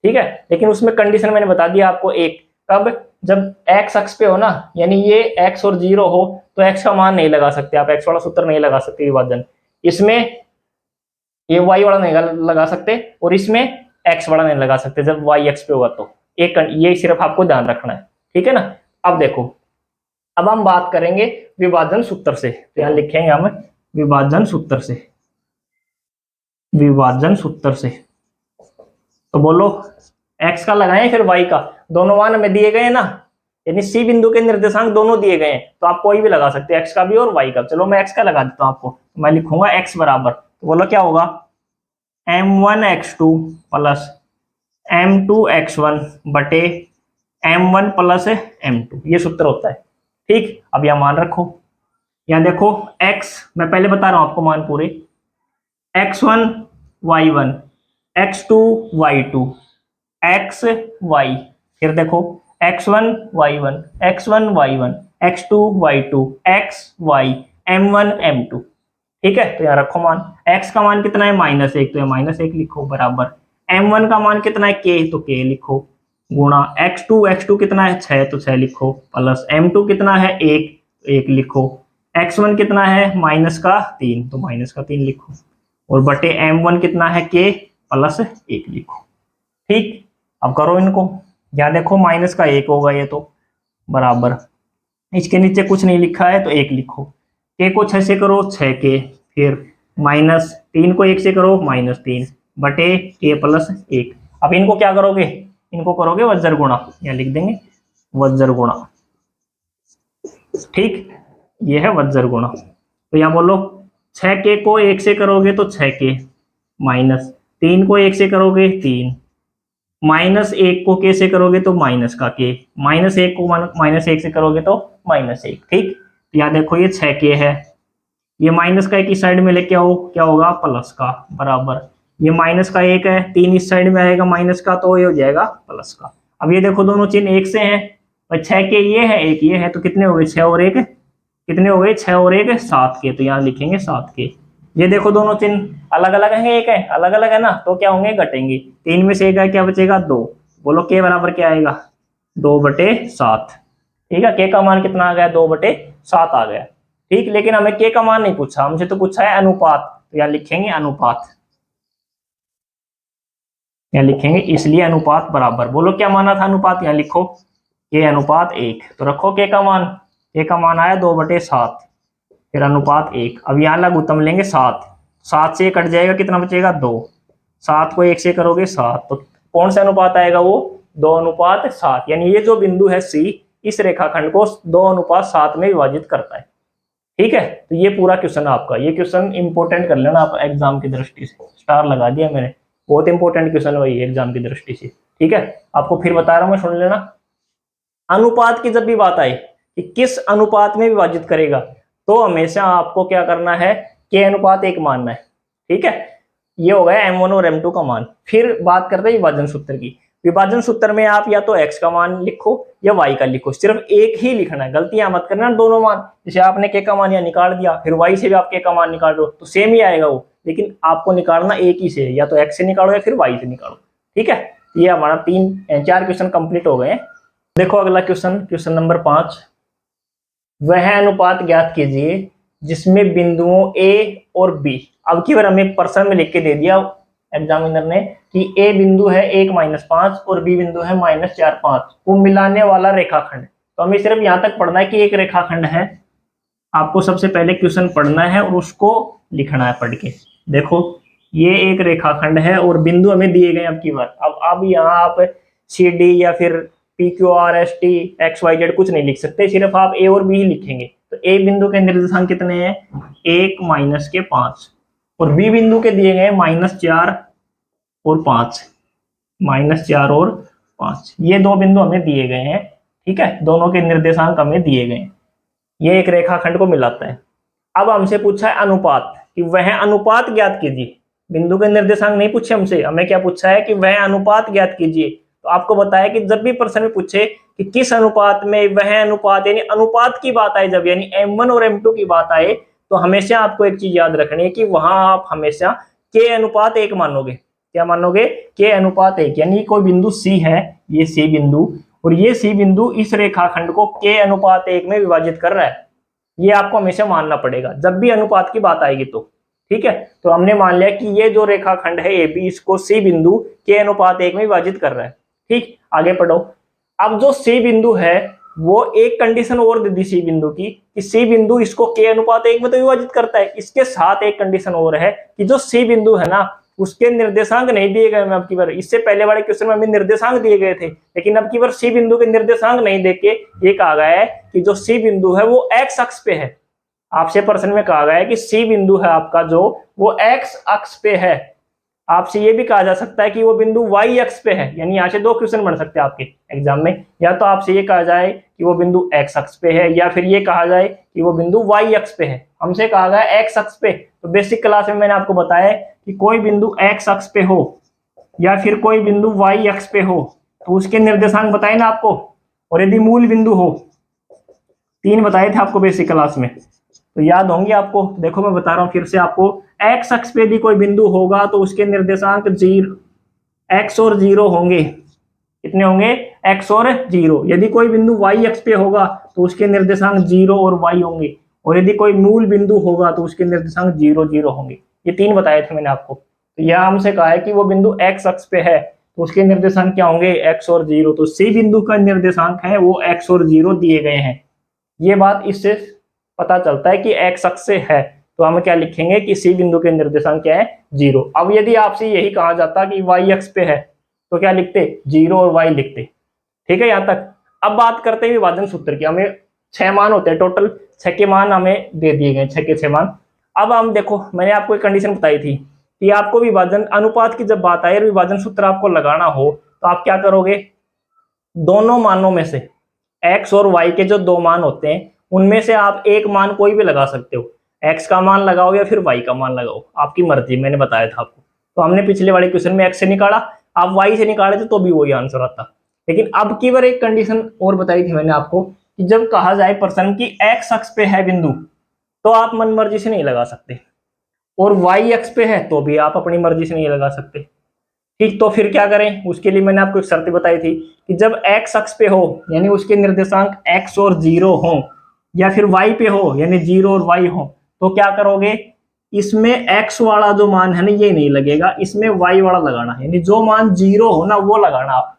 ठीक है। लेकिन उसमें कंडीशन मैंने बता दिया आपको एक, कब, जब x अक्ष पे हो ना, यानी ये x और 0 हो तो x का मान नहीं लगा सकते आप, x वाला सूत्र नहीं लगा सकते विभाजन। इसमें ये y वाला नहीं लगा सकते और इसमें x वाला नहीं लगा सकते जब y अक्ष पे होगा। तो एक ये सिर्फ आपको ध्यान रखना है, ठीक है ना। अब देखो, अब हम बात करेंगे विभाजन सूत्र से, तो यहां लिखेंगे हम विभाजन सूत्र से। विभाजन सूत्र से। तो बोलो x का लगाएं फिर y का, दोनों मान हमें दिए गए ना, यानी C बिंदु के निर्देशांक दोनों दिए गए हैं, तो आप कोई भी लगा सकते हैं, x का भी और y का। चलो मैं x का लगा देता हूं आपको, मैं लिखूंगा x बराबर, तो बोलो क्या होगा, m1x2 प्लस m2x1 बटे m1 प्लस m2, ये सूत्र होता है। ठीक, अब यह मान रखो, यहां देखो x, मैं पहले बता रहा हूं आपको मान पूरे, x1 y1 x2 y2 x y, फिर देखो x1 y1 x1 y1 x2 y2 x y m1 m2। ठीक है, तो यहाँ रखो मान, x का मान कितना है -1, तो -1 लिखो बराबर, m1 का मान कितना है k, तो k लिखो, गुणा x2 कितना है 6, तो 6 लिखो, प्लस m2 कितना है 1, 1 लिखो, x1 कितना है -3, तो -3 लिखो, और बटे m1 कितना है k प्लस 1 लिखो। ठीक, अब करो इनको, या देखो -1 होगा ये, तो बराबर, इसके नीचे कुछ नहीं लिखा है तो 1 लिखो, k को 6 से करो 6k, फिर -3 को 1 से करो -3 बटे k प्लस 1। अब इनको क्या करोगे, इनको करोगे वज्र गुणा, यहाँ लिख देंगे वज्र गुणा। ठीक, ये है वज्र गुणा, तो यहाँ बोलो 6k को 1 से करोगे तो 6k, -3 को 1 से करोगे 3, -1 को k से करोगे तो माइनस का k, -1 को -1 से करोगे तो -1। ठीक, यहाँ देखो ये 6k है, ये माइनस का 1 इस साइड में लेके आओ, क्या होगा प्लस का, बराबर, ये माइनस का 1 है, 3 इस साइड में आएगा माइनस का, तो ये हो जाएगा प्लस का। अब ये देखो दोनों चिन्ह एक से हैं, और 6k ये है 1 ये है, तो कितने हो गए 6 और 1, कितने हो गए 6 और 1 7k, तो यहाँ लिखेंगे 7k। ये देखो दोनों चिन्ह अलग अलग है, एक है अलग अलग है ना, तो क्या होंगे घटेंगे, 3 में से 1 है, क्या बचेगा 2, बोलो k बराबर क्या आएगा 2/7। ठीक है, k का मान कितना आ गया 2/7 आ गया। ठीक, लेकिन हमें k का मान नहीं पूछा, हमसे तो पूछा है अनुपात, तो यहाँ लिखेंगे अनुपात, यहाँ लिखेंगे इसलिए अनुपात बराबर, बोलो क्या माना था अनुपात, यहाँ लिखो k अनुपात 1, तो रखो k का मान, k का मान आया 2/7, फिर अनुपात 1। अब यहाँ लघुत्तम लेंगे 7, 7 से कट जाएगा, कितना बचेगा 2, 7 को 1 से करोगे 7, तो कौन सा अनुपात आएगा वो 2:7, यानी ये जो बिंदु है C इस रेखाखंड को 2:7 में विभाजित करता है। ठीक है, तो ये पूरा क्वेश्चन आपका, ये क्वेश्चन इंपोर्टेंट कर लेना आप एग्जाम की दृष्टि से, स्टार लगा दिया मैंने, बहुत इंपॉर्टेंट क्वेश्चन है वही एग्जाम की दृष्टि से। ठीक है, आपको फिर बता रहा हूं मैं, सुन लेना। अनुपात की जब भी बात आए कि किस अनुपात में विभाजित करेगा, तो हमेशा आपको क्या करना है, k अनुपात 1 मानना है। ठीक है, ये हो गया m1 और m2 का मान। फिर बात करते हैं विभाजन सूत्र की। विभाजन सूत्र में आप या तो x का मान लिखो या y का लिखो, सिर्फ एक ही लिखना है, गलतियां मत करना दोनों मान। जैसे आपने k का मान यहाँ निकाल दिया, फिर y से भी आप k का मान निकाल दो तो सेम ही आएगा वो, लेकिन आपको निकालना एक ही से, या तो x से निकालो या फिर y से निकालो। ठीक है, ये हमारा 4 क्वेश्चन कंप्लीट हो गए हैं। देखो अगला क्वेश्चन, क्वेश्चन नंबर 5, वह अनुपात ज्ञात कीजिए जिसमें बिंदुओं a और b, अब की बार हमें पर्सन में लिख के दे दिया एग्जामिनर ने कि a बिंदु है 1-5 और b बिंदु है -4-5 को मिलाने वाला रेखाखंड। तो हमें सिर्फ यहां तक पढ़ना है कि एक रेखाखंड है, आपको सबसे पहले क्वेश्चन पढ़ना है और उसको लिखना है पढ़ के। देखो ये एक रेखाखंड है और बिंदु हमें दिए गए अब की बार, अब यहाँ आप सी डी या फिर P Q R S T X Y Z कुछ नहीं लिख सकते, सिर्फ आप ए और बी ही लिखेंगे। तो ए बिंदु के निर्देशांक कितने हैं 1-5 और बी बिंदु के दिए गए -4 और 5, -4 और 5, ये दो बिंदु हमें दिए गए हैं। ठीक है, दोनों के निर्देशांक हमें दिए गए हैं, ये एक रेखाखंड को मिलाता है। अब हमसे पूछा है अनुपात, कि वह अनुपात ज्ञात कीजिए। बिंदु के निर्देशांक नहीं पूछे हमसे, हमें क्या पूछा है कि वह अनुपात ज्ञात कीजिए। तो आपको बताया कि जब भी प्रश्न में पूछे कि किस अनुपात में, वह अनुपात यानी अनुपात की बात आए जब, यानी m1 और m2 की बात आए, तो हमेशा आपको एक चीज याद रखनी है कि वहां आप हमेशा k अनुपात 1 मानोगे। क्या मानोगे k अनुपात 1, यानी कोई बिंदु C है, ये C बिंदु, और ये C बिंदु इस रेखाखंड को k अनुपात 1 में विभाजित कर रहा है। ये आपको हमेशा मानना पड़ेगा जब भी अनुपात की बात आएगी तो। ठीक है, तो हमने मान लिया कि ये जो रेखाखंड है AB, इसको C बिंदु k अनुपात 1 में विभाजित कर रहा है। ठीक, आगे पढ़ो। अब जो C बिंदु है वो एक कंडीशन और दे दी C बिंदु की कि C बिंदु इसको k अनुपात 1 में तो विभाजित करता है, इसके साथ एक कंडीशन और है कि जो C बिंदु है ना उसके निर्देशांक नहीं दिए गए। मैं अब की बार, इससे पहले वाले क्वेश्चन में हमें निर्देशांक दिए गए थे, लेकिन अब की बार सी बिंदु के निर्देशांक नहीं देके ये कहा गया है कि जो सी बिंदु है वो एक्स अक्ष पे है। आपसे प्रश्न में कहा गया है कि सी बिंदु है आपका जो, वो एक्स अक्ष पे है। आपसे ये भी कहा जा सकता है कि वो बिंदु वाई अक्ष पे है, यानी यहाँ से दो क्वेश्चन बन सकते हैं आपके एग्जाम में। या तो आपसे ये कहा जाए कि वो बिंदु एक्स अक्ष पे है, या फिर ये कहा जाए कि वो बिंदु वाई अक्ष पे है। हमसे कहा गया एक्स अक्ष पे, तो बेसिक क्लास में मैंने आपको बताया कि कोई बिंदु एक्स अक्ष पे हो या फिर कोई बिंदु वाई अक्ष पे हो तो उसके निर्देशांक बताए ना आपको, और यदि मूल बिंदु हो, 3 बताए थे आपको बेसिक क्लास में, तो याद होंगे आपको। देखो मैं बता रहा हूं फिर से आपको, एक्स अक्ष पे यदि कोई बिंदु होगा तो उसके निर्देशांक 0, एक्स और 0 होंगे। कितने होंगे? एक्स और 0। यदि कोई बिंदु वाई अक्ष पे होगा तो उसके निर्देशांक 0 और वाई होंगे, और यदि कोई मूल बिंदु होगा तो उसके निर्देशांक 0 0 होंगे। ये 3 बताए थे मैंने आपको। तो यह हमसे कहा है कि वो बिंदु एक्स अक्ष पे है तो उसके निर्देशांक क्या होंगे? एक्स और 0। तो सी बिंदु का निर्देशांक है वो एक्स और 0 दिए गए हैं। ये बात इससे पता चलता है कि एक्स अक्ष से है, तो हम क्या लिखेंगे कि सी बिंदु के निर्देशांक क्या है? 0। अब यदि आपसे यही कहा जाता कि वाई अक्ष पे है तो क्या लिखते? 0 और वाई लिखते। ठीक है यहाँ तक। अब बात करते हैं विभाजन सूत्र की। हमें 6 मान होते हैं टोटल, 6 के मान हमें दे दिए गए, 6 के 6 मान। अब हम देखो, मैंने आपको एक कंडीशन बताई थी कि आपको विभाजन अनुपात की जब बात आए और विभाजन सूत्र आपको लगाना हो तो आप क्या करोगे? दोनों मानों में से एक्स और वाई के जो 2 मान होते हैं उनमें से आप एक मान कोई भी लगा सकते हो। एक्स का मान लगाओ या फिर वाई का मान लगाओ, आपकी मर्जी, मैंने बताया था आपको। तो हमने पिछले वाले क्वेश्चन में एक्स से निकाला, आप वाई से निकाले थे तो भी वही आंसर आता। लेकिन अब की बार एक कंडीशन और बताई थी मैंने आपको कि जब कहा जाए प्रश्न की एक्स अक्ष पे है बिंदु तो आप मन मर्जी से नहीं लगा सकते, और वाई अक्ष पे है तो भी आप अपनी मर्जी से नहीं लगा सकते। ठीक, तो फिर क्या करें? उसके लिए मैंने आपको एक शर्त बताई थी कि जब एक्स अक्ष पे हो यानी उसके निर्देशांक एक्स और 0 हो, या फिर वाई पे हो यानी 0 और वाई हो, तो क्या करोगे? इसमें एक्स वाला जो मान है ना ये नहीं लगेगा, इसमें वाई वाला लगाना है, यानी जो मान 0 हो ना वो लगाना आप।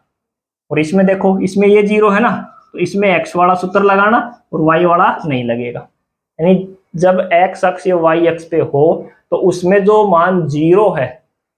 और इसमें देखो, इसमें ये 0 है ना, तो इसमें एक्स वाला सूत्र लगाना और वाई वाला नहीं लगेगा। यानी जब एक्स अक्ष या वाई अक्ष पे हो तो उसमें जो मान 0 है,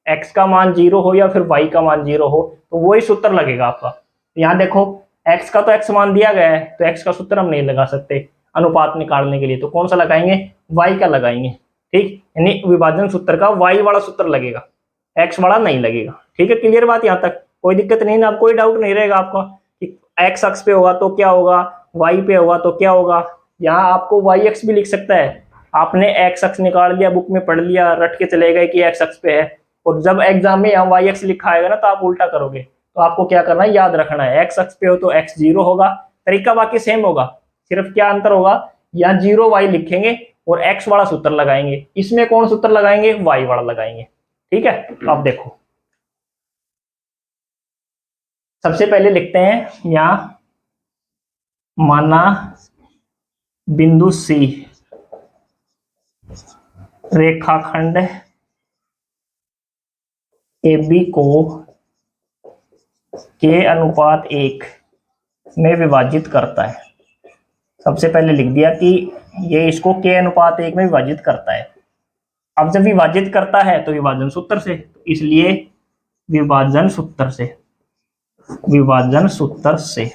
एक्स का मान 0 हो या फिर वाई का मान 0 हो, तो वही सूत्र लगेगा आपका। यहाँ देखो, एक्स का तो एक्स मान दिया गया है तो एक्स का सूत्र हम नहीं लगा सकते अनुपात निकालने के लिए, तो कौन सा लगाएंगे? वाई का लगाएंगे। ठीक, यानी विभाजन सूत्र का वाई वाला सूत्र लगेगा, एक्स वाला नहीं लगेगा। ठीक है, क्लियर बात? यहाँ तक कोई दिक्कत नहीं ना? कोई डाउट नहीं रहेगा आपका कि एक्स अक्ष पे होगा तो क्या होगा, वाई पे होगा तो क्या होगा। यहाँ आपको वाई अक्ष भी लिख सकता है, आपने एक्स अक्ष निकाल लिया, बुक में पढ़ लिया, रट के चले गए कि एक्स अक्ष पे है, और जब एग्जाम में यहाँ वाई अक्ष लिखा आएगा ना तो आप उल्टा करोगे। तो आपको क्या करना है? याद रखना है, एक्स अक्ष पे हो तो एक्स 0 होगा, तरीका बाकी सेम होगा, सिर्फ क्या अंतर होगा? यहाँ 0 वाई लिखेंगे और एक्स वाला सूत्र लगाएंगे। इसमें कौन सूत्र लगाएंगे? वाई वाला लगाएंगे। ठीक है, तो आप देखो, सबसे पहले लिखते हैं यहाँ, माना बिंदु सी रेखाखंड ए बी को के अनुपात 1 में विभाजित करता है। सबसे पहले लिख दिया कि ये इसको के अनुपात 1 में विभाजित करता है। अब जब विभाजित करता है तो विभाजन सूत्र से, इसलिए विभाजन सूत्र से, विभाजन सूत्र से।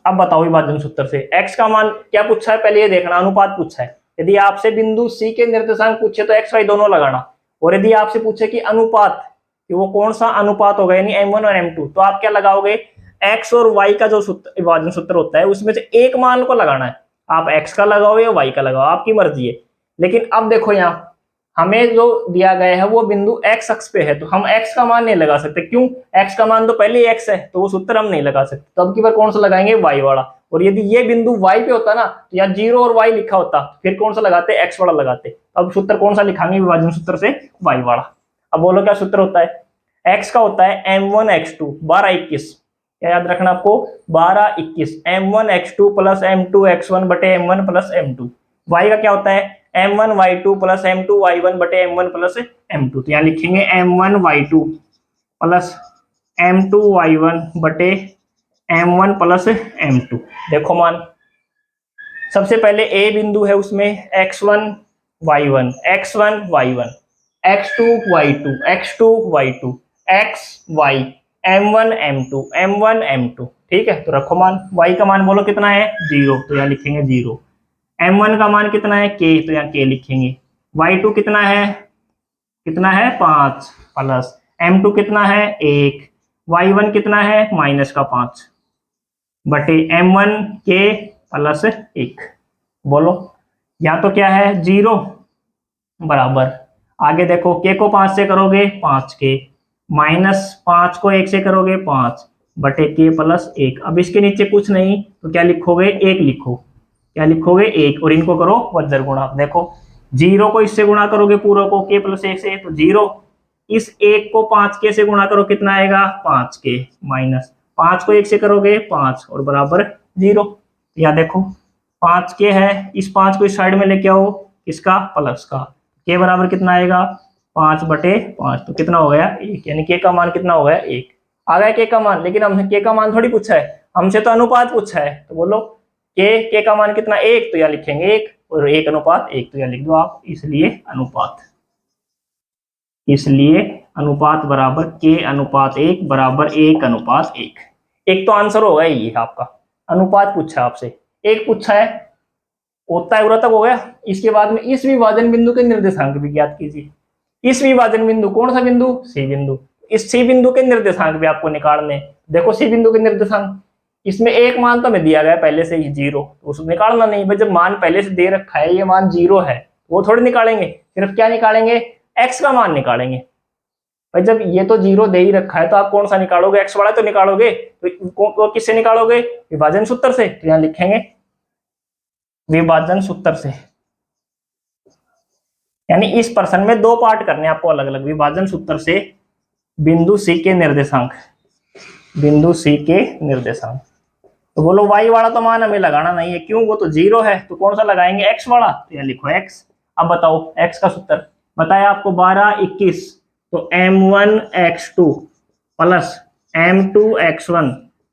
अब बताओ विभाजन सूत्र से एक्स का मान क्या पूछा है? पहले ये देखना, अनुपात पूछा है। यदि आपसे बिंदु सी के निर्देशांक पूछे तो एक्स वाई दोनों लगाना, और यदि आपसे पूछे कि अनुपात, कि वो कौन सा अनुपात होगा यानी m1 और m2, तो आप क्या लगाओगे? x और y का जो विभाजन सूत्र होता है उसमें से एक मान को लगाना है। आप x का लगाओ या y का लगाओ, आपकी मर्जी है। लेकिन अब देखो यहाँ हमें जो दिया गया है वो बिंदु x अक्ष पे है, तो हम x का मान नहीं लगा सकते। क्यों? x का मान तो पहले ही x है, तो वो सूत्र हम नहीं लगा सकते। तो अब की बार कौन सा लगाएंगे? y वाला। और यदि ये बिंदु y पे होता ना तो यहाँ 0 और y लिखा होता, फिर कौन सा लगाते? x वाला लगाते। अब सूत्र कौन सा लिखाएंगे विभाजन सूत्र से? y वाला। अब बोलो क्या सूत्र होता है? x का होता है m1 x2 12 21, क्या याद रखना आपको? 12 21 m1 x2 plus m2 x1 बटे m1 प्लस m2। y का क्या होता है? m1 y2 plus m2 y1 बटे m1 प्लस m2। तो यहाँ लिखेंगे m1 y2 plus m2 y1 बटे m1 प्लस m2। देखो मान, सबसे पहले a बिंदु है उसमें x1 y1 x1 y1, x2 y2 x2 y2 x y m1 m2 m1 m2। ठीक है, तो रखो मान। y का मान बोलो कितना है 0, तो यहाँ लिखेंगे 0। m1 का मान कितना है k, तो यहाँ k लिखेंगे। y2 कितना है 5 प्लस m2 कितना है 1, y1 कितना है -5 बटे m1 k प्लस 1। बोलो यहाँ तो क्या है 0 बराबर, आगे देखो k को 5 से करोगे 5k, -5 को 1 से करोगे 5 बटे k प्लस 1। अब इसके नीचे कुछ नहीं तो क्या लिखोगे 1 लिखो, क्या लिखोगे 1, और इनको करो वज्र गुणा। देखो 0 को इससे गुणा करोगे पूरा को k प्लस 1 से, तो 0, इस 1 को 5k से गुणा करो कितना आएगा 5k, माइनस 5 को 1 से करोगे 5 और बराबर 0। यहाँ देखो 5k है, इस 5 को इस साइड में लेके आओ, इसका प्लस का, k बराबर कितना आएगा 5 बटे 5, तो कितना हो गया 1, यानी k का मान कितना हो गया 1। आ गया k का मान, लेकिन हमने k का मान थोड़ी पूछा है, हमसे तो अनुपात पूछा है। तो बोलो k का मान कितना 1, तो यहाँ लिखेंगे 1, और 1:1 तो यहाँ लिख दो आप, इसलिए अनुपात बराबर k:1 बराबर 1:1। एक तो आंसर होगा ये आपका, अनुपात पूछा है आपसे, एक पूछा है, होता है तक हो गया। इसके बाद में इस विभाजन बिंदु के निर्देशांक भी ज्ञात कीजिए। इस विभाजन बिंदु कौन सा बिंदु, सी बिंदु, इस सी बिंदु के निर्देशांक भी आपको निकालने। देखो सी बिंदु के निर्देशांक, इसमें एक मान तो हमें दिया गया पहले से ही 0, तो उसको निकालना नहीं भाई, जब मान पहले से दे रखा है ये मान 0 है, वो थोड़ी निकालेंगे, सिर्फ क्या निकालेंगे x का मान निकालेंगे। भाई जब ये तो 0 दे ही रखा है तो आप कौन सा निकालोगे, x वाला तो निकालोगे, तो किससे निकालोगे विभाजन सूत्र से, तो यहाँ लिखेंगे विभाजन सूत्र से। यानी इस प्रश्न में 2 पार्ट करने आपको अलग अलग, विभाजन सूत्र से बिंदु C के निर्देशांक, बिंदु C के निर्देशांक। तो बोलो y वाला तो मान हमें लगाना नहीं है, क्यों, वो तो 0 है, तो कौन सा लगाएंगे x वाला, तो यहाँ लिखो x। अब बताओ x का सूत्र बताया आपको 12 21, तो m1 x2 plus m2 x1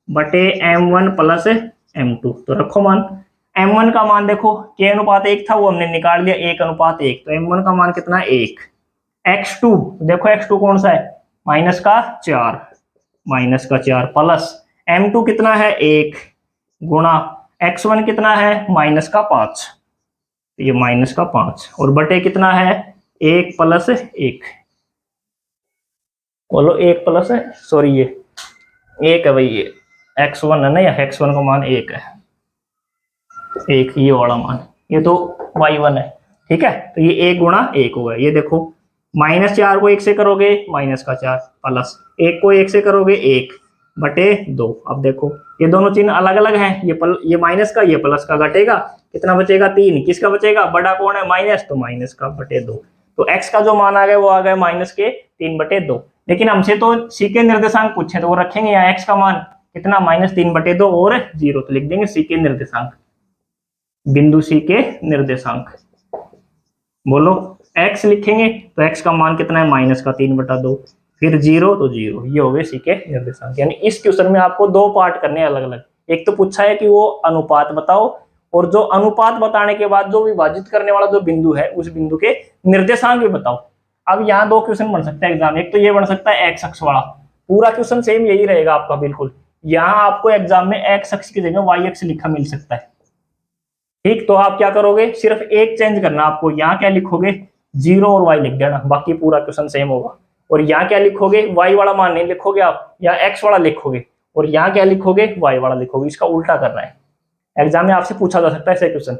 बटे m1 प्लस m2, तो रखो मान। m1 का मान देखो k:1 था, वो हमने निकाल लिया 1:1, तो m1 का मान कितना 1। x2 देखो x2 कौन सा है -4 प्लस m2 कितना है 1 गुणा x1 कितना है -5, ये -5 और बटे कितना है 1 प्लस 1। बोलो 1 प्लस है, सॉरी ये 1 है भाई, ये x1 है ना, या x1 का मान 1 है, 1 ये वाला मान, ये तो y1 है, ठीक है। तो ये 1 गुणा 1 होगा, ये देखो -4 को 1 से करोगे -4 प्लस 1 को 1 से करोगे 1 बटे 2। अब देखो ये दोनों चिन्ह अलग अलग हैं, ये माइनस का, ये प्लस का, घटेगा कितना बचेगा 3, किसका बचेगा, बड़ा कौन है माइनस, तो माइनस का बटे 2। तो x का जो मान आ गया वो आ गया -3/2। लेकिन हमसे तो c के निर्देशांक पूछे, तो वो रखेंगे यहाँ x का मान कितना -3/2 और 0, तो लिख देंगे c के निर्देशांक, बिंदु C के निर्देशांक। बोलो x लिखेंगे तो x का मान कितना है -3/2, फिर 0 तो 0, ये हो गए C के निर्देशांक। यानी इस क्वेश्चन में आपको 2 पार्ट करने अलग अलग, एक तो पूछा है कि वो अनुपात बताओ, और जो अनुपात बताने के बाद जो विभाजित करने वाला जो बिंदु है उस बिंदु के निर्देशांक भी बताओ। अब यहाँ 2 क्वेश्चन बन सकता है एग्जाम, एक तो ये बन सकता है x अक्ष वाला, पूरा क्वेश्चन सेम यही रहेगा आपका बिल्कुल, यहाँ आपको एग्जाम में x अक्ष की जगह y अक्ष लिखा मिल सकता है, ठीक। तो आप क्या करोगे, सिर्फ एक चेंज करना आपको, यहाँ क्या लिखोगे 0 और y लिख देना, बाकी पूरा क्वेश्चन सेम होगा। और यहाँ क्या लिखोगे, y वाला मान नहीं लिखोगे आप, यहाँ x वाला लिखोगे, और यहाँ क्या लिखोगे y वाला लिखोगे, इसका उल्टा करना है। एग्जाम में आपसे पूछा जा सकता है ऐसे क्वेश्चन,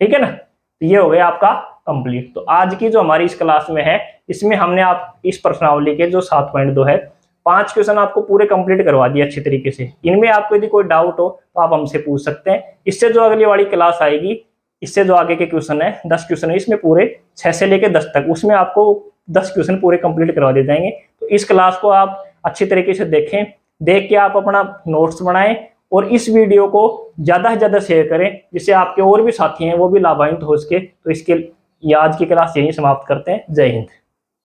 ठीक है ना। तो ये हो गया आपका कंप्लीट। तो आज की जो हमारी इस क्लास में है, इसमें हमने आप इस प्रश्नावली के जो 7.2 है 5 क्वेश्चन आपको पूरे कंप्लीट करवा दिए अच्छी तरीके से। इनमें आपको यदि कोई डाउट हो तो आप हमसे पूछ सकते हैं। इससे जो अगली वाली क्लास आएगी, इससे जो आगे के क्वेश्चन है 10 क्वेश्चन है, इसमें पूरे 6 से लेकर 10 तक, उसमें आपको 10 क्वेश्चन पूरे कंप्लीट करवा दिए जाएंगे। तो इस क्लास को आप अच्छी तरीके से देखें, देख के आप अपना नोट्स बनाएं और इस वीडियो को ज़्यादा से ज़्यादा शेयर करें, जिससे आपके और भी साथी हैं वो भी लाभान्वित हो सके। तो इसके आज की क्लास यहीं समाप्त करते हैं। जय हिंद।